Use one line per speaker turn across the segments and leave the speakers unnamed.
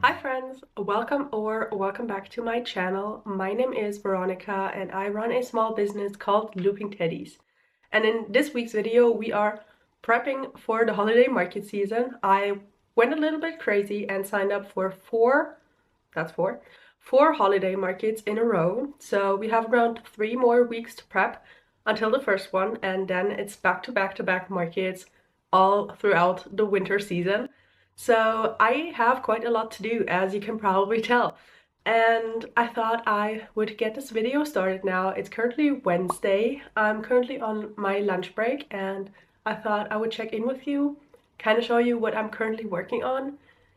Hi friends, welcome back to my channel. My name is Veronica and I run a small business called Looping Teddies. And in this week's video we are prepping for the holiday market season. I went a little bit crazy and signed up for four holiday markets in a row. So we have around 3 more weeks to prep until the first one, and then it's back to back markets all throughout the winter season. So I have quite a lot to do, as you can probably tell. And I thought I would get this video started now. It's currently Wednesday. I'm currently on my lunch break and I thought I would check in with you, kind of show you what I'm currently working on.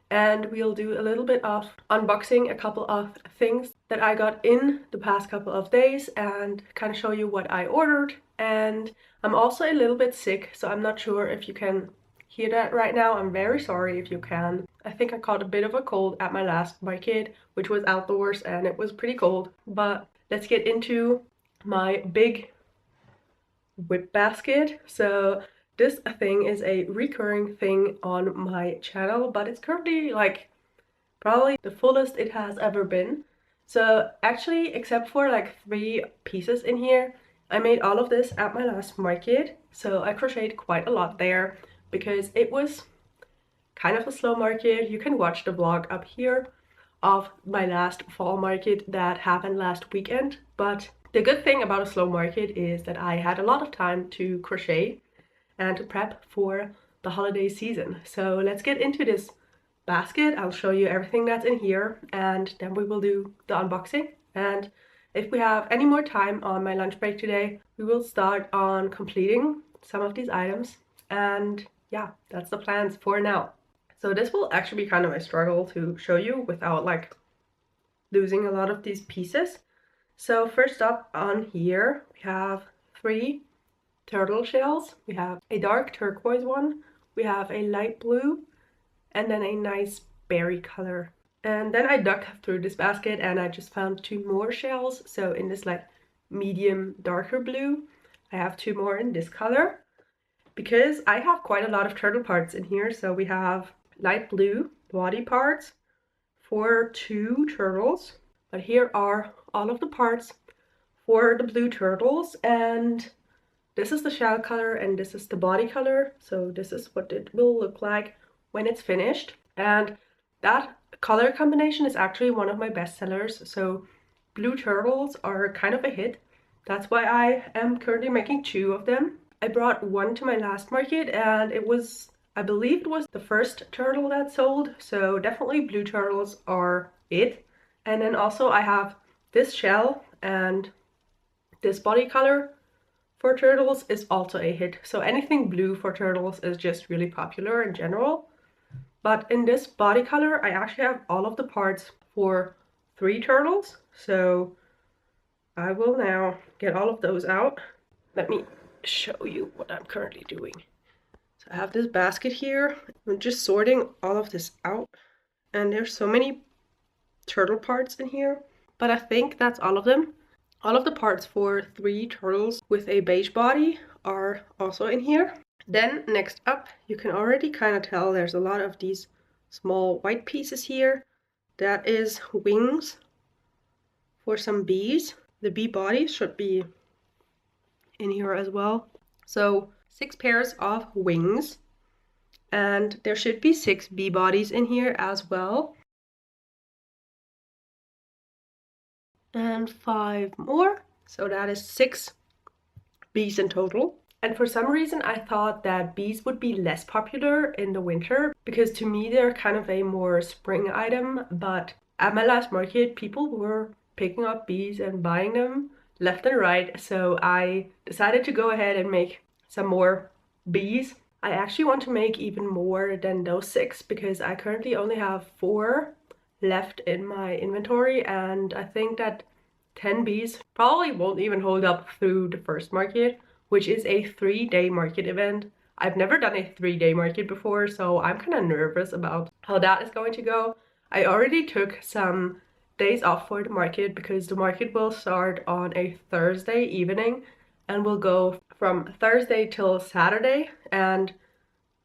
And we'll do a little bit of unboxing a couple of things that I got in the past couple of days and kind of show you what I ordered. And I'm also a little bit sick, so I'm not sure if you can hear that right now. I'm very sorry if you can. I think I caught a bit of a cold at my last market, which was outdoors and it was pretty cold. But let's get into my big whip basket. So this thing is a recurring thing on my channel, but it's currently like probably the fullest it has ever been. So actually, except for like 3 pieces in here, I made all of this at my last market. So I crocheted quite a lot there because it was kind of a slow market. You can watch the vlog up here of my last fall market that happened last weekend. But the good thing about a slow market is that I had a lot of time to crochet and to prep for the holiday season. So let's get into this basket. I'll show you everything that's in here and then we will do the unboxing. And if we have any more time on my lunch break today, we will start on completing some of these items. And yeah, that's the plans for now. So this will actually be kind of a struggle to show you without like losing a lot of these pieces. So first up on here, we have 3 turtle shells. We have a dark turquoise one, we have a light blue, and then a nice berry color. And then I dug through this basket and I just found 2 more shells. So in this like medium darker blue, I have 2 more in this color. Because I have quite a lot of turtle parts in here, so we have light blue body parts for 2 turtles. But here are all of the parts for the blue turtles, and this is the shell color and this is the body color. So this is what it will look like when it's finished. And that color combination is actually one of my best sellers. So blue turtles are kind of a hit. That's why I am currently making 2 of them. I brought 1 to my last market and it was, I believe it was the first turtle that sold. So definitely blue turtles are it. And then also I have this shell and this body color for turtles is also a hit. So anything blue for turtles is just really popular in general. But in this body color, I actually have all of the parts for 3 turtles. So I will now get all of those out. Let me show you what I'm currently doing. So I have this basket here. I'm just sorting all of this out. And there's so many turtle parts in here. But I think that's all of them. All of the parts for 3 turtles with a beige body are also in here. Then next up, you can already kind of tell there's a lot of these small white pieces here. That is wings for some bees. The bee body should be in here as well. So 6 pairs of wings, and there should be 6 bee bodies in here as well. And 5 more, so that is 6 bees in total. And for some reason I thought that bees would be less popular in the winter, because to me they're kind of a more spring item. But at my last market, people were picking up bees and buying them left and right. So I decided to go ahead and make some more bees. I actually want to make even more than those 6 because I currently only have 4 left in my inventory, and I think that 10 bees probably won't even hold up through the first market, which is a 3-day market event. I've never done a 3-day market before, so I'm kind of nervous about how that is going to go. I already took some days off for the market because the market will start on a Thursday evening and will go from Thursday till Saturday, and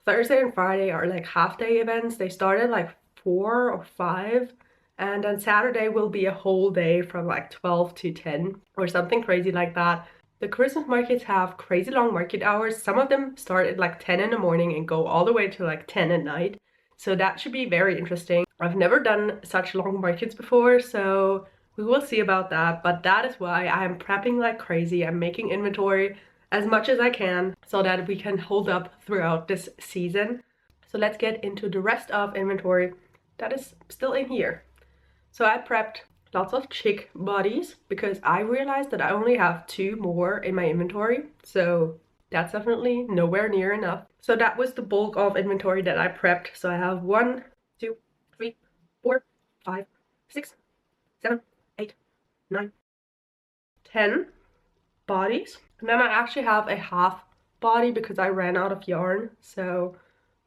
Thursday and Friday are like half-day events. They start at like 4 or 5, and on Saturday will be a whole day from like 12 to 10 or something crazy like that. The Christmas markets have crazy long market hours. Some of them start at like 10 in the morning and go all the way to like 10 at night. So that should be very interesting. I've never done such long markets before, so we will see about that. But that is why I am prepping like crazy. I'm making inventory as much as I can so that we can hold up throughout this season. So let's get into the rest of inventory that is still in here. So I prepped lots of chick bodies because I realized that I only have 2 more in my inventory. So that's definitely nowhere near enough. So that was the bulk of inventory that I prepped. So I have 1, 2, 3, 4, 5, 6, 7, 8, 9, 10 bodies. And then I actually have a half body because I ran out of yarn. So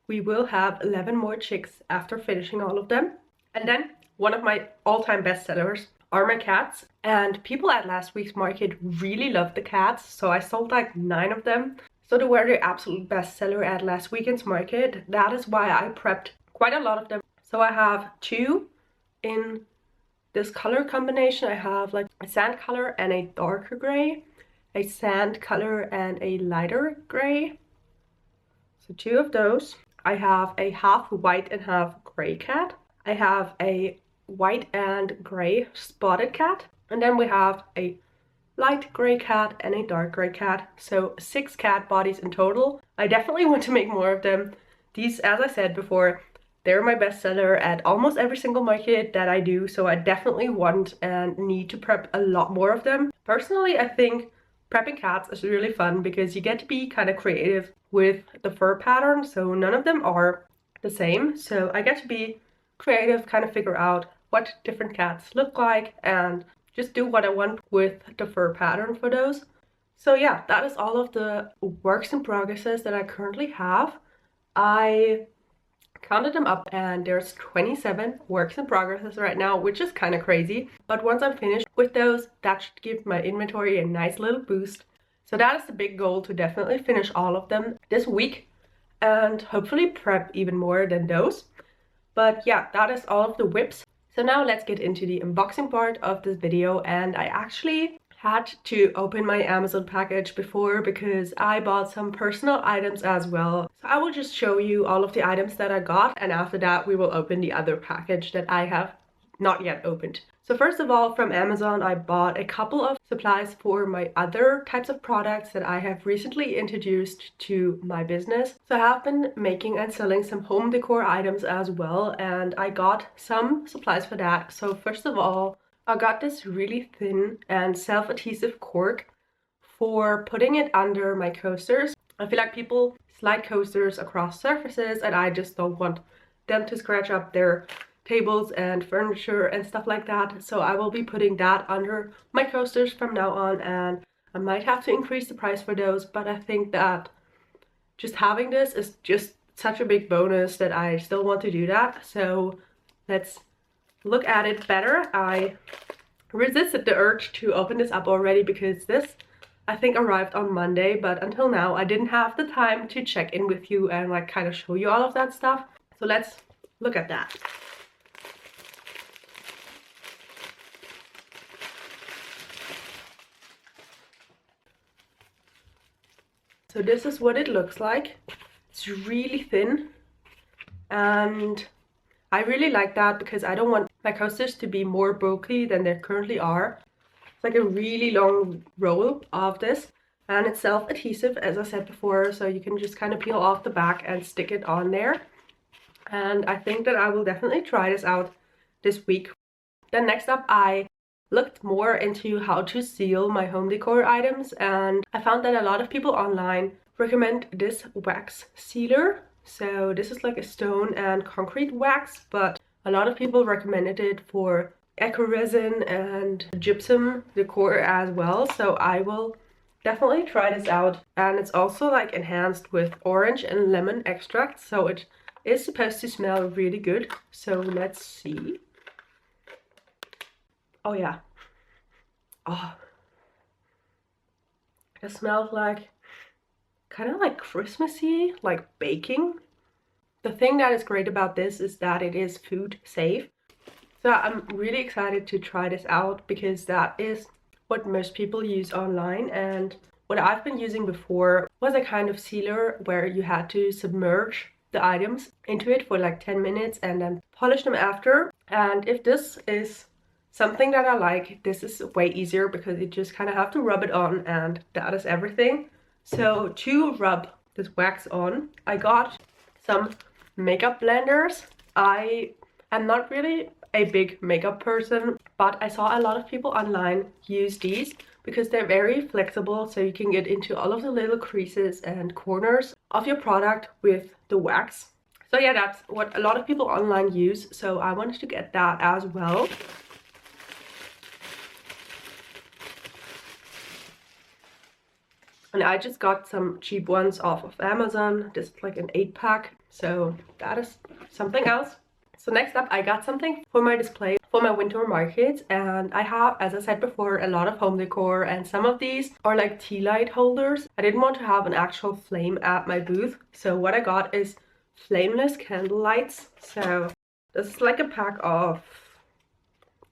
we will have 11 more chicks after finishing all of them. And then one of my all-time bestsellers are my cats. And people at last week's market really loved the cats. So I sold like 9 of them. So they were the absolute bestseller at last weekend's market. That is why I prepped quite a lot of them. So I have 2 in this color combination. I have like a sand color and a darker gray, a sand color and a lighter gray. So 2 of those. I have a half white and half gray cat. I have a white and gray spotted cat. And then we have a light gray cat and a dark gray cat. So 6 cat bodies in total. I definitely want to make more of them. These, as I said before, they're my bestseller at almost every single market that I do. So I definitely want and need to prep a lot more of them. Personally, I think prepping cats is really fun because you get to be kind of creative with the fur pattern. So none of them are the same. So I get to be creative, kind of figure out what different cats look like and just do what I want with the fur pattern for those. So yeah, that is all of the works in progresses that I currently have. I counted them up and there's 27 works in progresses right now, which is kind of crazy. But once I'm finished with those, that should give my inventory a nice little boost. So that is the big goal, to definitely finish all of them this week and hopefully prep even more than those. But yeah, that is all of the whips. So now let's get into the unboxing part of this video. And I actually had to open my Amazon package before because I bought some personal items as well. So I will just show you all of the items that I got, and after that we will open the other package that I have not yet opened. So first of all, from Amazon I bought a couple of supplies for my other types of products that I have recently introduced to my business. So I have been making and selling some home decor items as well, and I got some supplies for that. So first of all, I got this really thin and self-adhesive cork for putting it under my coasters. I feel like people slide coasters across surfaces and I just don't want them to scratch up their tables and furniture and stuff like that. So I will be putting that under my coasters from now on, and I might have to increase the price for those, but I think that just having this is just such a big bonus that I still want to do that. So let's look at it better. I resisted the urge to open this up already because this I think arrived on Monday, but until now I didn't have the time to check in with you and like kind of show you all of that stuff. So let's look at that. So this is what it looks like. It's really thin and I really like that because I don't want my coasters to be more bulky than they currently are. It's like a really long roll of this, and it's self-adhesive as I said before, so you can just kind of peel off the back and stick it on there. And I think that I will definitely try this out this week. Then next up, I looked more into how to seal my home decor items, and I found that a lot of people online recommend this wax sealer. So this is like a stone and concrete wax, but a lot of people recommended it for eco resin and gypsum decor as well. So I will definitely try this out. And it's also like enhanced with orange and lemon extract, so it is supposed to smell really good. So let's see. Oh yeah. Oh, it smells like kind of like Christmassy, like baking. The thing that is great about this is that it is food safe. So I'm really excited to try this out because that is what most people use online, and what I've been using before was a kind of sealer where you had to submerge the items into it for like 10 minutes and then polish them after. And if this is something that I like, this is way easier because you just kind of have to rub it on and that is everything. So to rub this wax on, I got some makeup blenders. I am not really a big makeup person, but I saw a lot of people online use these because they're very flexible, so you can get into all of the little creases and corners of your product with the wax. So yeah, that's what a lot of people online use, so I wanted to get that as well. And I just got some cheap ones off of Amazon. This is like an 8-pack, so that is something else. So next up, I got something for my display for my winter market, and I have, as I said before, a lot of home decor, and some of these are like tea light holders. I didn't want to have an actual flame at my booth, so what I got is flameless candle lights. So this is like a pack of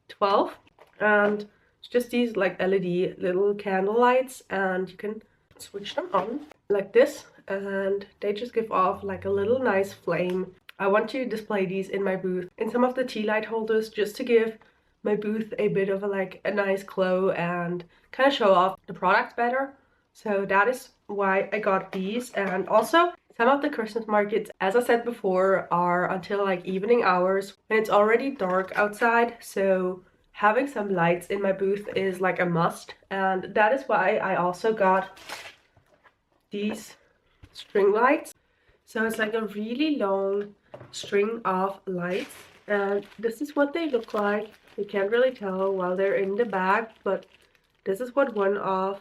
12, and it's just these like LED little candle lights, and you can switch them on like this and they just give off like a little nice flame. I want to display these in my booth in some of the tea light holders just to give my booth a bit of a nice glow and kind of show off the product better. So that is why I got these. And also some of the Christmas markets, as I said before, are until like evening hours when it's already dark outside, so having some lights in my booth is like a must. And that is why I also got these string lights. So it's like a really long string of lights, and this is what they look like. You can't really tell while they're in the bag, but this is what one of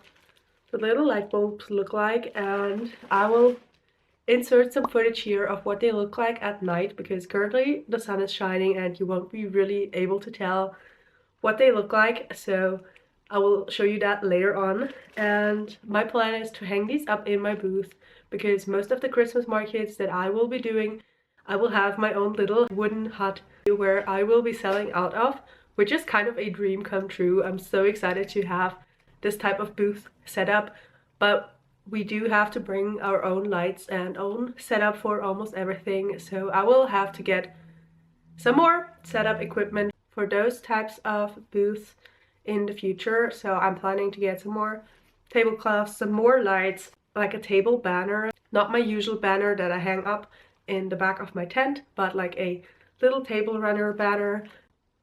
the little light bulbs look like, and I will insert some footage here of what they look like at night because currently the sun is shining and you won't be really able to tell what they look like, so I will show you that later on. And my plan is to hang these up in my booth because most of the Christmas markets that I will be doing, I will have my own little wooden hut where I will be selling out of, which is kind of a dream come true. I'm so excited to have this type of booth set up, but we do have to bring our own lights and own setup for almost everything, so I will have to get some more setup equipment for those types of booths in the future. So I'm planning to get some more tablecloths, some more lights, like a table banner, not my usual banner that I hang up in the back of my tent, but like a little table runner banner.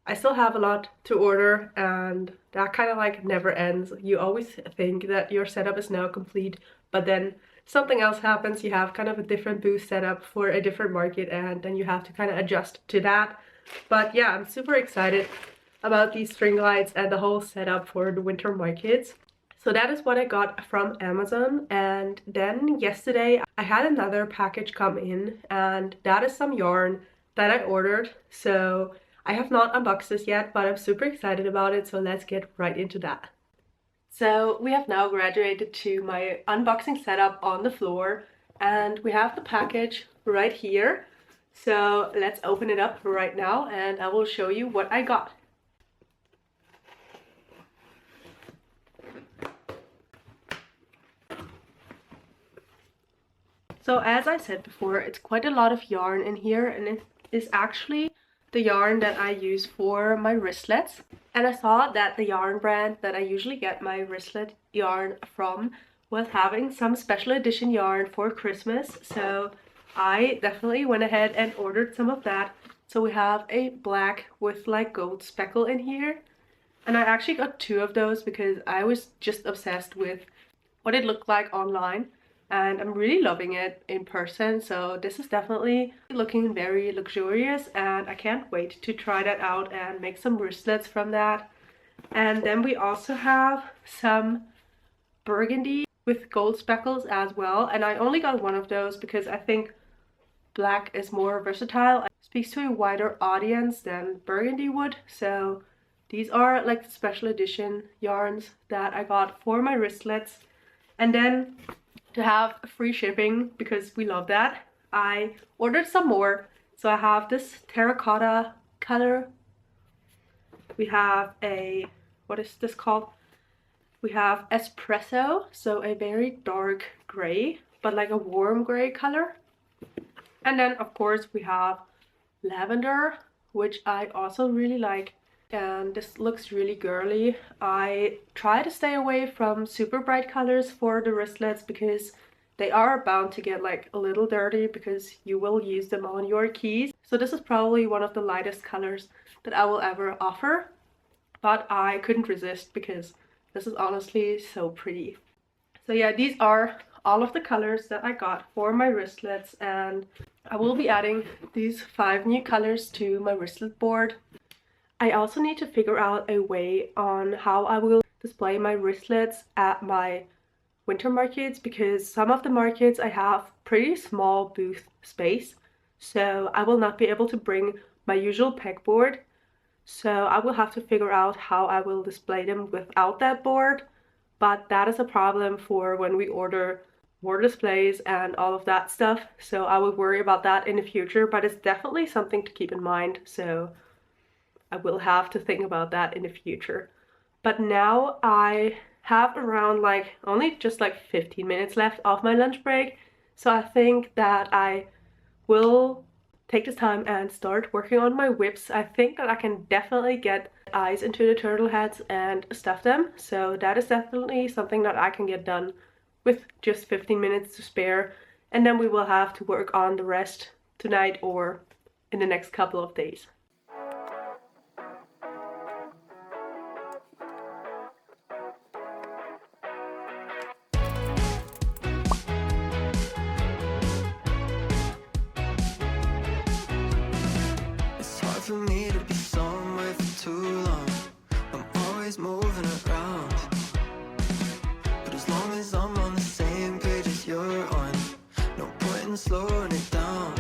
I still have a lot to order, and that kind of like never ends. You always think that your setup is now complete, but then something else happens. You have kind of a different booth setup for a different market, and then you have to kind of adjust to that. But yeah, I'm super excited about these string lights and the whole setup for the winter markets. So that is what I got from Amazon. And then yesterday I had another package come in, and that is some yarn that I ordered. So I have not unboxed this yet, but I'm super excited about it, so let's get right into that. So we have now graduated to my unboxing setup on the floor, and we have the package right here. So let's open it up right now and I will show you what I got. So as I said before, it's quite a lot of yarn in here, and it is actually the yarn that I use for my wristlets. And I saw that the yarn brand that I usually get my wristlet yarn from was having some special edition yarn for Christmas, so I definitely went ahead and ordered some of that. So we have a black with like gold speckle in here, and I actually got 2 of those because I was just obsessed with what it looked like online, and I'm really loving it in person. So this is definitely looking very luxurious, and I can't wait to try that out and make some wristlets from that. And then we also have some burgundy with gold speckles as well, and I only got 1 of those because I think black is more versatile. It speaks to a wider audience than burgundy would. So these are like the special edition yarns that I got for my wristlets. And then to have free shipping, because we love that, I ordered some more. So I have this terracotta color. We have a, what is this called? We have espresso, so a very dark gray, but like a warm gray color. And then of course we have lavender, which I also really like. And this looks really girly. I try to stay away from super bright colors for the wristlets because they are bound to get like a little dirty because you will use them on your keys. So this is probably one of the lightest colors that I will ever offer, but I couldn't resist because this is honestly so pretty. So yeah, these are all of the colors that I got for my wristlets, and I will be adding these 5 new colors to my wristlet board. I also need to figure out a way on how I will display my wristlets at my winter markets, because some of the markets I have pretty small booth space, so I will not be able to bring my usual pegboard. So I will have to figure out how I will display them without that board, but that is a problem for when we order more displays and all of that stuff. So I will worry about that in the future, but it's definitely something to keep in mind. So I will have to think about that in the future. But now I have around like only just like 15 minutes left of my lunch break. So I think that I will take this time and start working on my whips. I think that I can definitely get eyes into the turtle heads and stuff them. So that is definitely something that I can get done with just 15 minutes to spare. And then we will have to work on the rest tonight or in the next couple of days.
For me to be somewhere for too long, I'm always moving around. But as long as I'm on the same page as you're on, no point in slowing it down.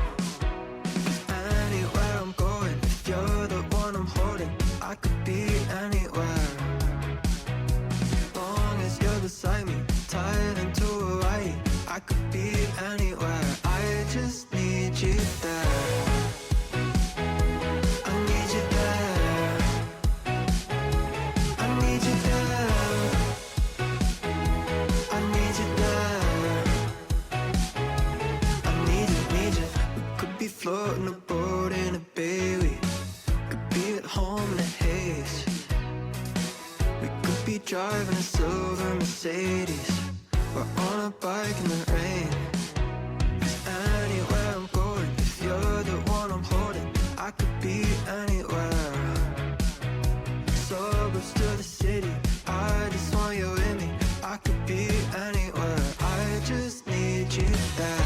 'Cause anywhere I'm going, if you're the one I'm holding, I could be anywhere. Long as you're beside me, tied into Hawaii, I could be anywhere. I just need you there. Floating a boat in a bay, we could be at home in a haze. We could be driving a silver Mercedes, or on a bike in the rain. 'Cause anywhere I'm going, if you're the one I'm holding, I could be anywhere. Suburbs to the city, I just want you with me. I could be anywhere, I just need you there.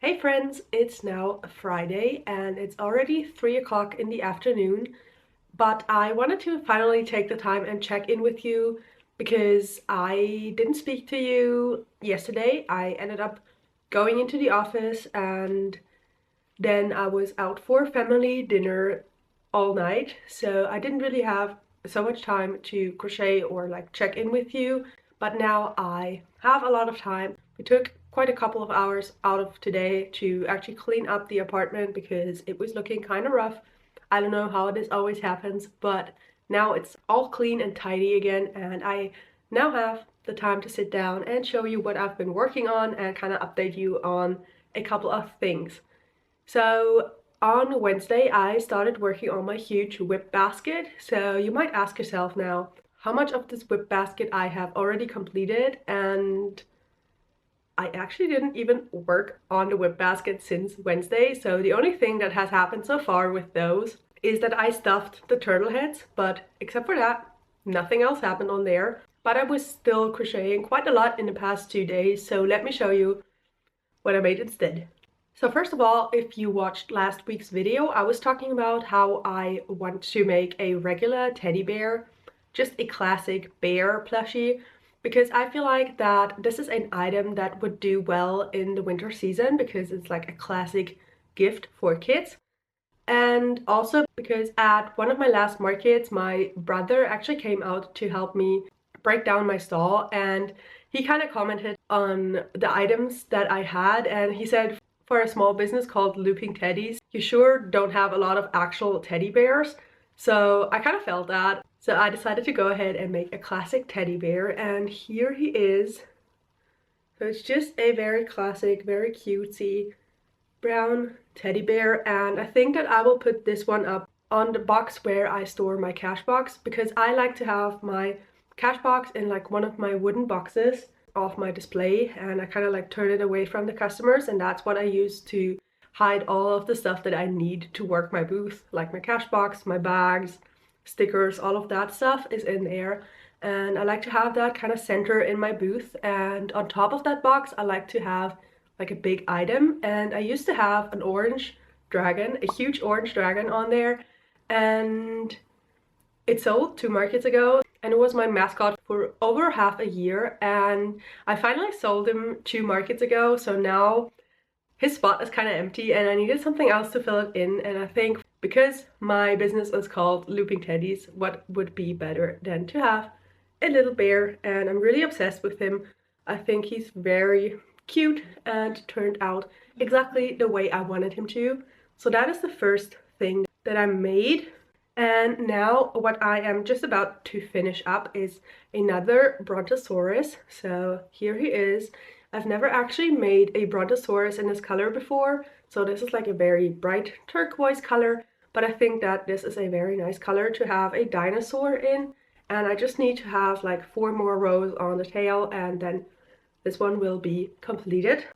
Hey friends, it's now Friday and it's already 3 o'clock in the afternoon, but I wanted to finally take the time and check in with you because I didn't speak to you yesterday. I ended up going into the office and then I was out for family dinner all night, so I didn't really have so much time to crochet or like check in with you, but now I have a lot of time. We took quite a couple of hours out of today to actually clean up the apartment because it was looking kind of rough. I don't know how this always happens, but now it's all clean and tidy again, and I now have the time to sit down and show you what I've been working on and kind of update you on a couple of things. So on Wednesday I started working on my huge whip basket. So you might ask yourself now, how much of this whip basket I have already completed, and I actually didn't even work on the whip basket since Wednesday, so the only thing that has happened so far with those is that I stuffed the turtle heads, but except for that, nothing else happened on there. But I was still crocheting quite a lot in the past 2 days, so let me show you what I made instead. So first of all, if you watched last week's video, I was talking about how I want to make a regular teddy bear, just a classic bear plushie, because I feel like that this is an item that would do well in the winter season because it's like a classic gift for kids. And also because at one of my last markets, my brother actually came out to help me break down my stall, and he kind of commented on the items that I had, and he said, for a small business called Looping Teddies, you sure don't have a lot of actual teddy bears. So I kind of felt that. So I decided to go ahead and make a classic teddy bear, and here he is. So it's just a very classic, very cutesy brown teddy bear, and I think that I will put this one up on the box where I store my cash box, because I like to have my cash box in like one of my wooden boxes off my display, and I kind of like turn it away from the customers, and that's what I use to hide all of the stuff that I need to work my booth, like my cash box, my bags, stickers, all of that stuff is in there. And I like to have that kind of center in my booth, and on top of that box I like to have like a big item, and I used to have an orange dragon, a huge orange dragon on there, and it sold 2 markets ago, and it was my mascot for over half a year, and I finally sold him 2 markets ago, so now his spot is kind of empty and I needed something else to fill it in. And I think because my business is called Looping Teddies, what would be better than to have a little bear, and I'm really obsessed with him. I think he's very cute and turned out exactly the way I wanted him to. So that is the first thing that I made. And now what I am just about to finish up is another brontosaurus. So here he is. I've never actually made a brontosaurus in this color before, so this is like a very bright turquoise color, but I think that this is a very nice color to have a dinosaur in. And I just need to have like 4 more rows on the tail, and then this one will be completed.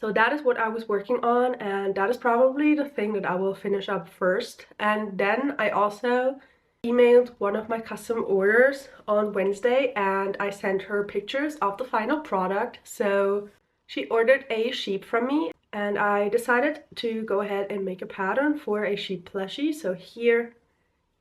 So that is what I was working on, and that is probably the thing that I will finish up first. And then I also emailed one of my custom orders on Wednesday, and I sent her pictures of the final product. So she ordered a sheep from me, and I decided to go ahead and make a pattern for a sheep plushie. So here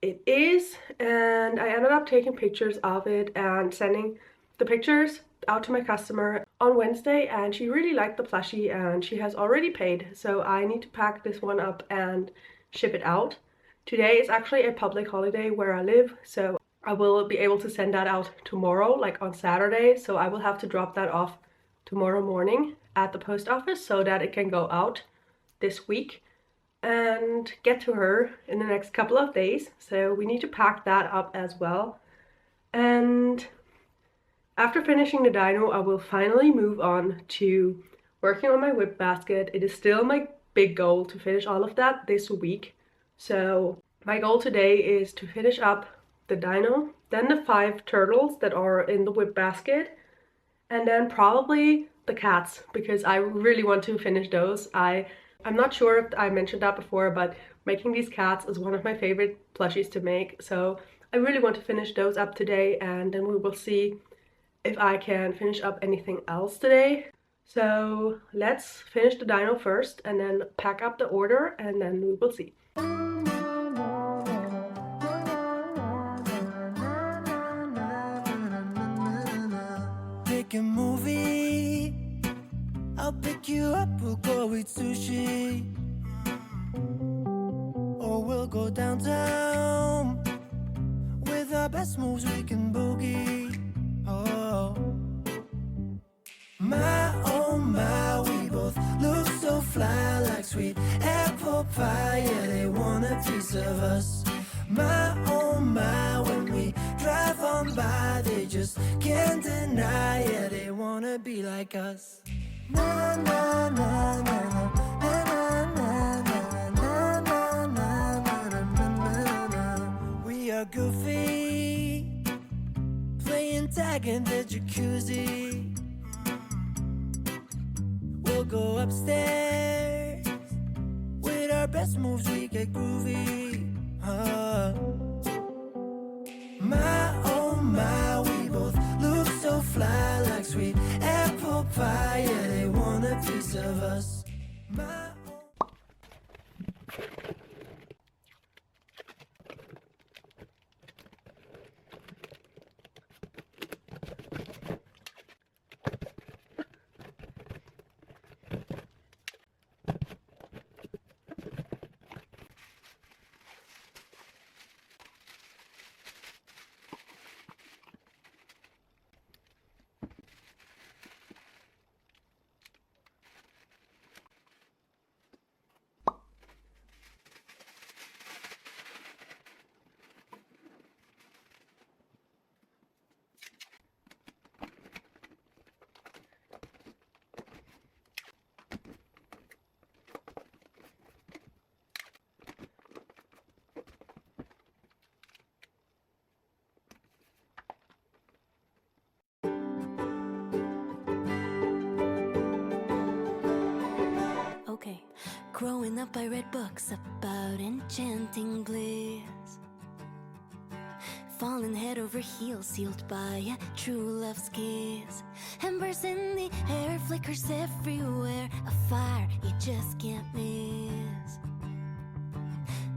it is, and I ended up taking pictures of it and sending the pictures out to my customer on Wednesday, and she really liked the plushie and she has already paid, so I need to pack this one up and ship it out. Today is actually a public holiday where I live, so I will be able to send that out tomorrow, like on Saturday, so I will have to drop that off tomorrow morning at the post office so that it can go out this week and get to her in the next couple of days. So we need to pack that up as well. And after finishing the dino, I will finally move on to working on my whip basket. It is still my big goal to finish all of that this week. So my goal today is to finish up the dino, then the 5 turtles that are in the whip basket, and then probably the cats, because I really want to finish those. I'm not sure if I mentioned that before, but making these cats is one of my favorite plushies to make. So I really want to finish those up today, and then we will see if I can finish up anything else today. So let's finish the dino first and then pack up the order, and then we will see.
Pick a movie, I'll pick you up, we'll go eat sushi, or we'll go downtown. With our best moves we can boogie. Oh my, we both look so fly, like sweet apple pie. Yeah, they want a piece of us. My, when we drive on by, they just can't deny. Yeah, they wanna be like us. Na na na na na na na na na na na na na na. We are goofy, skin tag in the jacuzzi. We'll go upstairs. With our best moves we get groovy. My oh my, we both look so fly, like sweet apple pie. Yeah, they want a piece of us. My
Okay, growing up I read books about enchanting bliss, falling head over heels, sealed by a true love's kiss. Embers in the air, flickers everywhere, a fire you just can't miss.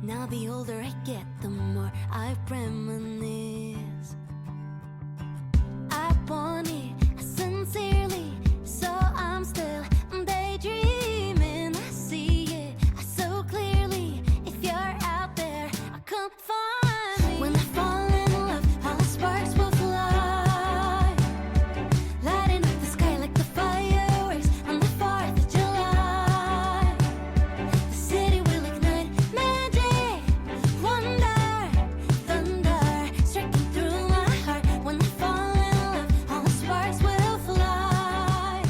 Now the older I get, the more I reminisce. I want it sincerely, so I'm still daydreaming. I see it so clearly. If you're out there, come find me. When I fall in love, all the sparks will fly, lighting up the sky like the fireworks on the 4th of July. The city will ignite magic, wonder, thunder, striking through my heart. When I fall in love, all the sparks will fly,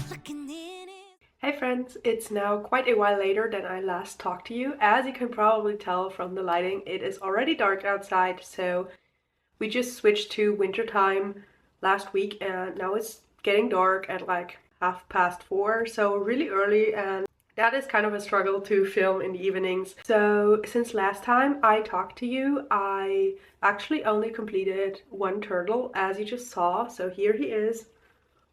looking in it.
Hey friends, it's now quite a while later than I last talked to you. As you can probably tell from the lighting, it is already dark outside, so we just switched to winter time last week and now it's getting dark at like 4:30, so really early, and that is kind of a struggle to film in the evenings. So since last time I talked to you, I actually only completed one turtle, as you just saw. So here he is.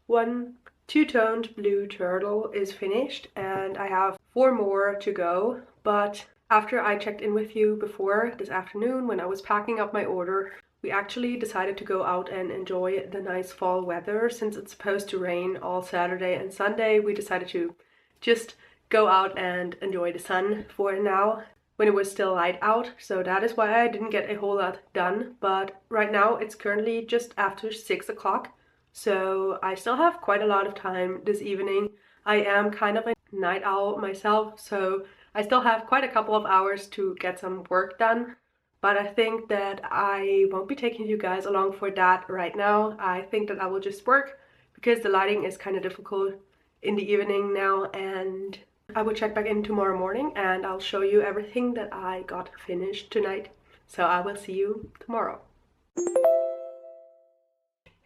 One two-toned blue turtle is finished and I have 4 more to go. But after I checked in with you before this afternoon when I was packing up my order, we actually decided to go out and enjoy the nice fall weather. Since it's supposed to rain all Saturday and Sunday, we decided to just go out and enjoy the sun for now when it was still light out. So that is why I didn't get a whole lot done. But right now it's currently just after 6 o'clock. So I still have quite a lot of time this evening. I am kind of a night owl myself, so I still have quite a couple of hours to get some work done. But I think that I won't be taking you guys along for that right now. I think that I will just work because the lighting is kind of difficult in the evening now, and I will check back in tomorrow morning and I'll show you everything that I got finished tonight. So I will see you tomorrow.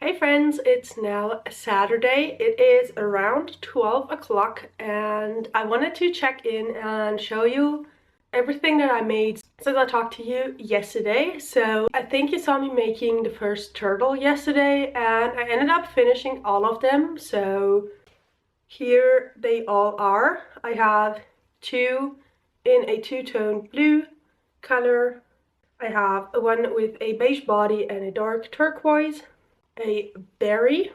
Hey friends, it's now Saturday. It is around 12 o'clock and I wanted to check in and show you everything that I made since I talked to you yesterday. So I think you saw me making the first turtle yesterday and I ended up finishing all of them. So here they all are. I have 2 in a two-tone blue color. I have one with a beige body and a dark turquoise, a berry,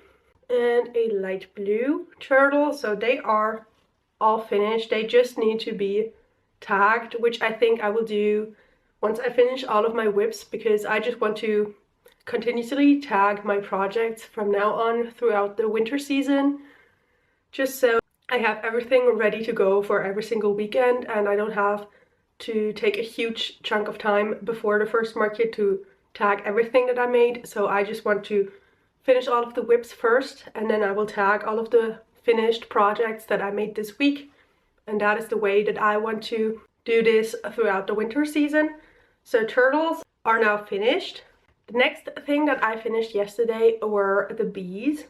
and a light blue turtle. So they are all finished. They just need to be tagged, which I think I will do once I finish all of my whips, because I just want to continuously tag my projects from now on throughout the winter season, just so I have everything ready to go for every single weekend and I don't have to take a huge chunk of time before the first market to tag everything that I made. So I just want to finish all of the whips first and then I will tag all of the finished projects that I made this week. And that is the way that I want to do this throughout the winter season. So turtles are now finished. The next thing that I finished yesterday were the bees.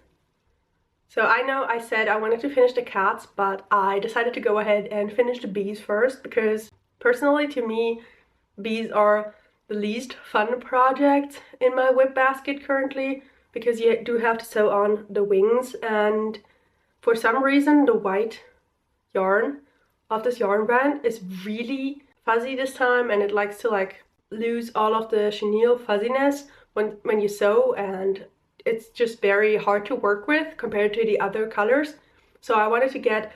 So I know I said I wanted to finish the cats, but I decided to go ahead and finish the bees first because personally to me, bees are the least fun project in my whip basket currently because you do have to sew on the wings, and for some reason the white yarn of this yarn brand is really fuzzy this time, and it likes to like lose all of the chenille fuzziness when you sew, and it's just very hard to work with compared to the other colors. So I wanted to get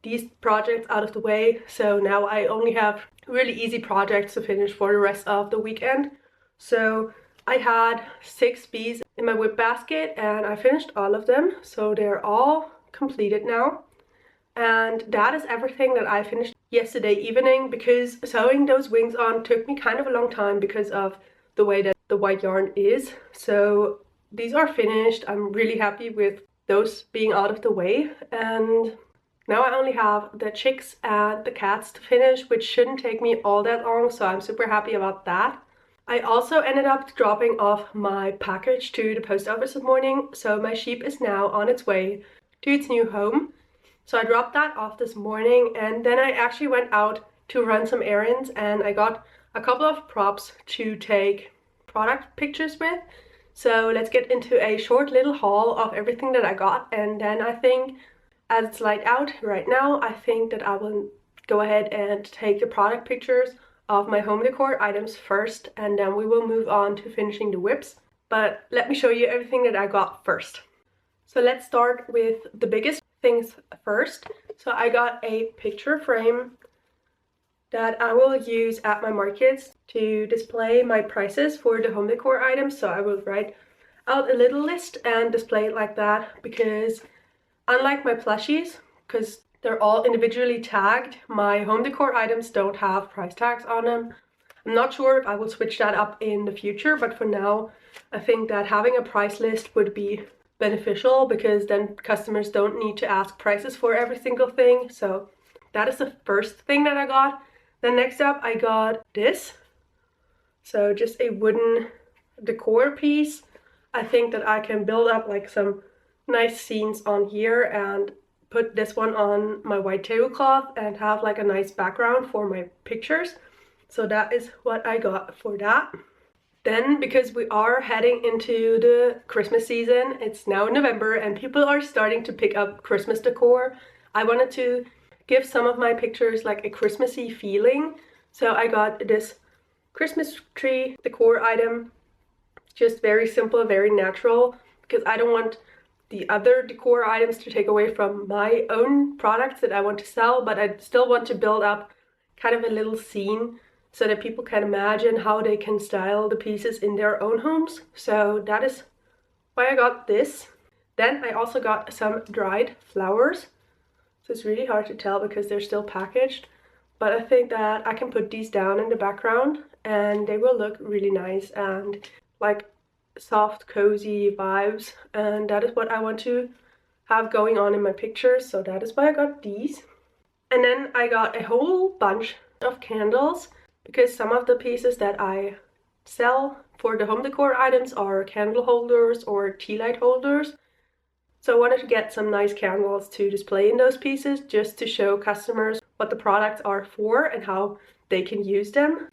these projects out of the way, so now I only have really easy projects to finish for the rest of the weekend. So I had 6 bees in my whip basket and I finished all of them, so they're all completed now. And that is everything that I finished yesterday evening, because sewing those wings on took me kind of a long time because of the way that the white yarn is. So these are finished. I'm really happy with those being out of the way, and now I only have the chicks and the cats to finish, which shouldn't take me all that long, so I'm super happy about that. I also ended up dropping off my package to the post office this morning, so my sheep is now on its way to its new home. So I dropped that off this morning, and then I actually went out to run some errands, and I got a couple of props to take product pictures with. So let's get into a short little haul of everything that I got, and then I think, as it's light out right now, I think that I will go ahead and take the product pictures of my home decor items first, and then we will move on to finishing the whips. But let me show you everything that I got first. So let's start with the biggest things first. So I got a picture frame that I will use at my markets to display my prices for the home decor items. So I will write out a little list and display it like that, because unlike my plushies, because they're all individually tagged, my home decor items don't have price tags on them. I'm not sure if I will switch that up in the future, but for now I think that having a price list would be beneficial, because then customers don't need to ask prices for every single thing. So that is the first thing that I got. Then next up I got this. So just a wooden decor piece. I think that I can build up like some nice scenes on here and put this one on my white tablecloth and have like a nice background for my pictures. So that is what I got for that. Then, because we are heading into the Christmas season, it's now November and people are starting to pick up Christmas decor, I wanted to give some of my pictures like a Christmassy feeling. So I got this Christmas tree decor item, just very simple, very natural, because I don't want the other decor items to take away from my own products that I want to sell, but I still want to build up kind of a little scene so that people can imagine how they can style the pieces in their own homes. So that is why I got this. Then I also got some dried flowers. So it's really hard to tell because they're still packaged, but I think that I can put these down in the background and they will look really nice and like soft, cozy vibes, and that is what I want to have going on in my pictures. So that is why I got these. And then I got a whole bunch of candles, because some of the pieces that I sell for the home decor items are candle holders or tea light holders. So I wanted to get some nice candles to display in those pieces, just to show customers what the products are for and how they can use them.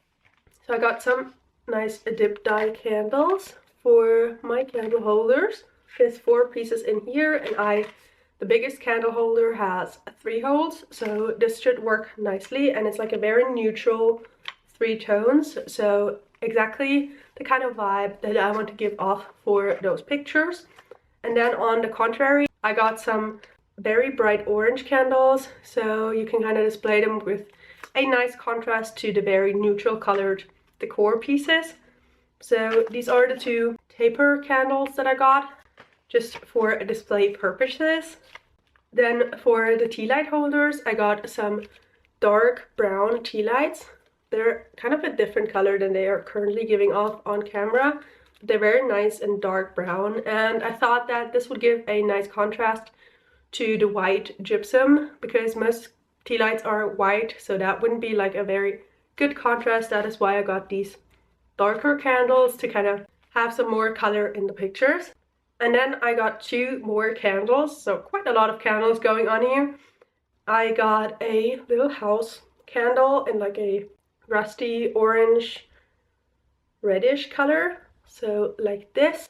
So I got some nice dip dye candles for my candle holders. There's 4 pieces in here, and the biggest candle holder has 3 holes, so this should work nicely, and it's like a very neutral 3 tones, so exactly the kind of vibe that I want to give off for those pictures. And then on the contrary, I got some very bright orange candles, so you can kind of display them with a nice contrast to the very neutral colored decor pieces. So these are the 2 taper candles that I got just for display purposes. Then for the tea light holders, I got some dark brown tea lights. They're kind of a different color than they are currently giving off on camera. They're very nice and dark brown, and I thought that this would give a nice contrast to the white gypsum, because most tea lights are white, so that wouldn't be like a very good contrast. That is why I got these darker candles to kind of have some more color in the pictures. And then I got 2 more candles, so quite a lot of candles going on here. I got a little house candle in like a rusty orange reddish color, so like this,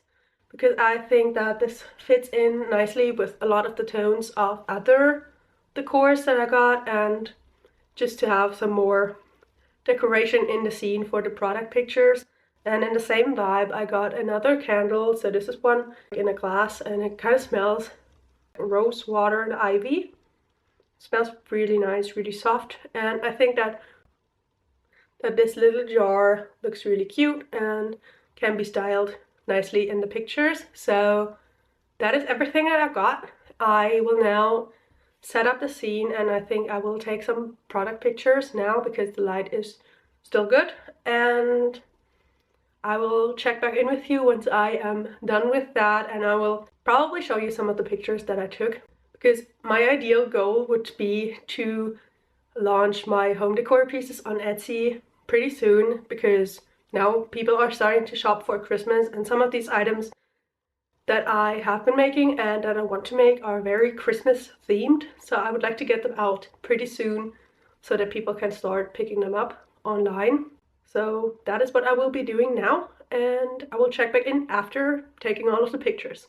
because I think that this fits in nicely with a lot of the tones of other decors that I got, and just to have some more decoration in the scene for the product pictures. And in the same vibe I got another candle, so this is one in a glass and it kind of smells rose water and ivy. It smells really nice, really soft, and I think that this little jar looks really cute and can be styled nicely in the pictures. So that is everything that I got. I will now set up the scene, and I think I will take some product pictures now because the light is still good, and I will check back in with you once I am done with that, and I will probably show you some of the pictures that I took, because my ideal goal would be to launch my home decor pieces on Etsy pretty soon, because now people are starting to shop for Christmas, and some of these items that I have been making and that I want to make are very Christmas themed, so I would like to get them out pretty soon so that people can start picking them up online. So that is what I will be doing now, and I will check back in after taking all of the pictures.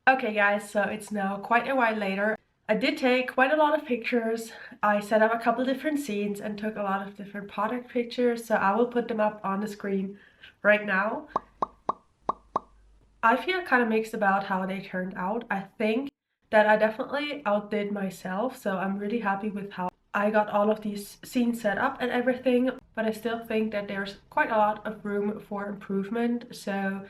Okay guys, so it's now quite a while later. I did take quite a lot of pictures. I set up a couple different scenes and took a lot of different product pictures, so I will put them up on the screen right now. I feel kind of mixed about how they turned out. I think that I definitely outdid myself, so I'm really happy with how I got all of these scenes set up and everything, but I still think that there's quite a lot of room for improvement. So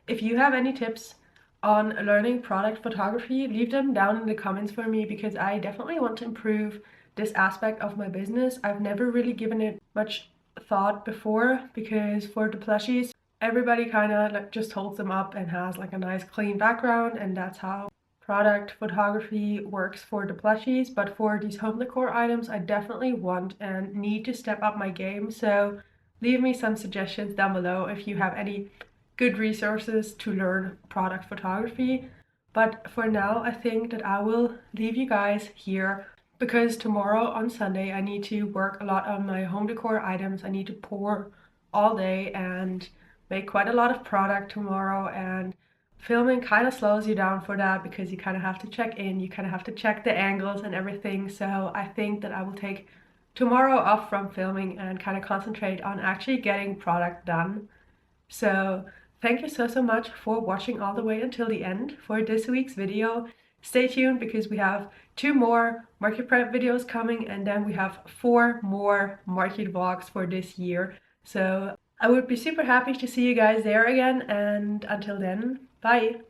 if you have any tips on learning product photography, leave them down in the comments for me, because I definitely want to improve this aspect of my business. I've never really given it much thought before, because for the plushies, everybody kind of like just holds them up and has like a nice clean background, and that's how product photography works for the plushies. But for these home decor items, I definitely want and need to step up my game. So leave me some suggestions down below if you have any good resources to learn product photography. But for now, I think that I will leave you guys here, because tomorrow on Sunday I need to work a lot on my home decor items. I need to pour all day and make quite a lot of product tomorrow, and filming kind of slows you down for that, because you kind of have to check in, you kind of have to check the angles and everything. So I think that I will take tomorrow off from filming and kind of concentrate on actually getting product done. So thank you so much for watching all the way until the end for this week's video. Stay tuned, because we have 2 more market prep videos coming, and then we have 4 more market vlogs for this year. So I would be super happy to see you guys there again, and until then, bye!